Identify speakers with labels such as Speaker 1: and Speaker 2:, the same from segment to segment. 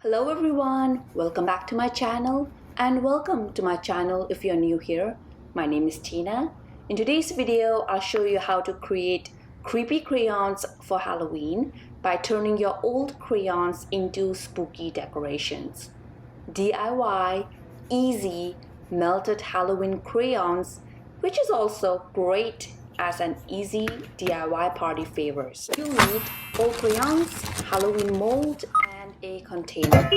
Speaker 1: Hello everyone, welcome back to my channel and welcome to my channel if you're new here. My name is Tina. In today's video, I'll show you how to create creepy crayons for Halloween by turning your old crayons into spooky decorations. DIY, easy, melted Halloween crayons, which is also great as an easy DIY party favors. You'll need old crayons, Halloween mold, and a container.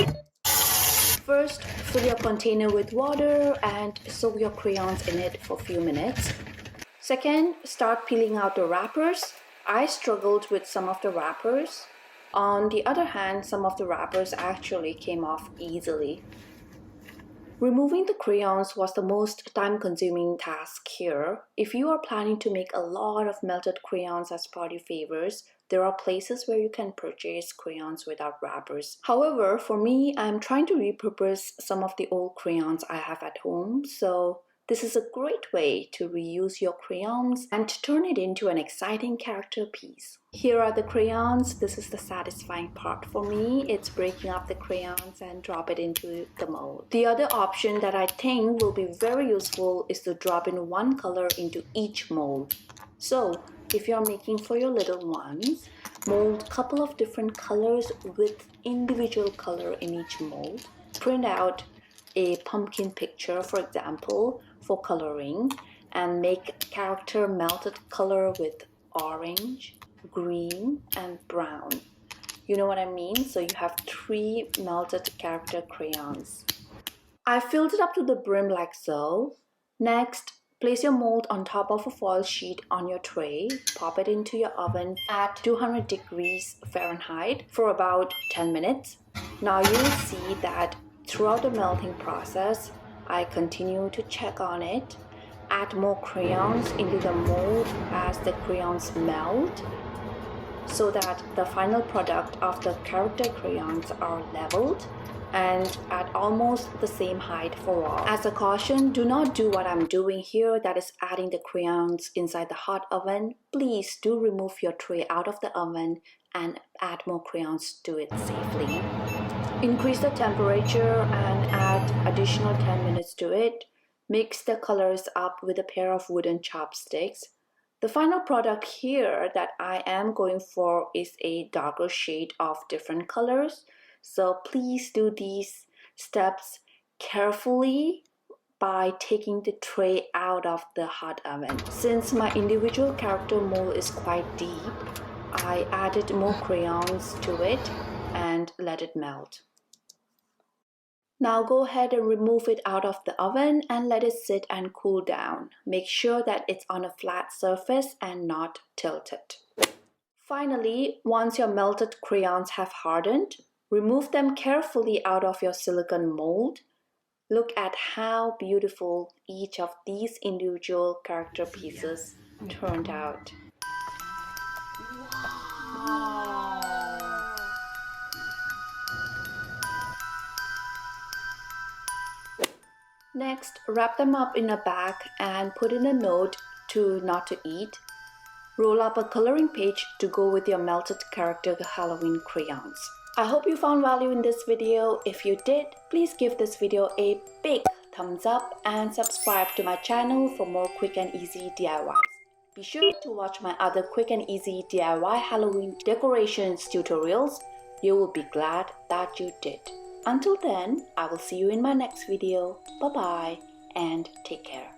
Speaker 1: First, fill your container with water and soak your crayons in it for a few minutes. Second, start peeling out the wrappers. I struggled with some of the wrappers. On the other hand, some of the wrappers actually came off easily. Removing the crayons was the most time-consuming task here. If you are planning to make a lot of melted crayons as party favors, there are places where you can purchase crayons without wrappers. However, for me, I'm trying to repurpose some of the old crayons I have at home, so this is a great way to reuse your crayons and to turn it into an exciting character piece. Here are the crayons. This is the satisfying part for me. It's breaking up the crayons and drop it into the mold. The other option that I think will be very useful is to drop in one color into each mold. So if you're making for your little ones, mold a couple of different colors with individual color in each mold. Print out a pumpkin picture, for example, for coloring, and make character melted color with orange, green, and brown. You know what I mean? So you have 3 melted character crayons. I filled it up to the brim like so. Next, place your mold on top of a foil sheet on your tray. Pop it into your oven at 200 degrees Fahrenheit for about 10 minutes. Now you'll see that throughout the melting process, I continue to check on it, add more crayons into the mold as the crayons melt, so that the final product of the character crayons are leveled and at almost the same height for all. As a caution, do not do what I'm doing here, that is adding the crayons inside the hot oven. Please do remove your tray out of the oven and add more crayons to it safely. Increase the temperature and add additional 10 minutes to it. Mix the colors up with a pair of wooden chopsticks. The final product here that I am going for is a darker shade of different colors. So please do these steps carefully by taking the tray out of the hot oven. Since my individual character mold is quite deep, I added more crayons to it and let it melt. Now go ahead and remove it out of the oven and let it sit and cool down. Make sure that it's on a flat surface and not tilted. Finally, once your melted crayons have hardened, remove them carefully out of your silicone mold. Look at how beautiful each of these individual character pieces turned out. Wow. Next, wrap them up in a bag and put in a note to not to eat. Roll up a coloring page to go with your melted character Halloween crayons. I hope you found value in this video. If you did, please give this video a big thumbs up and subscribe to my channel for more quick and easy DIYs. Be sure to watch my other quick and easy DIY Halloween decorations tutorials. You will be glad that you did. Until then, I will see you in my next video. Bye bye and take care.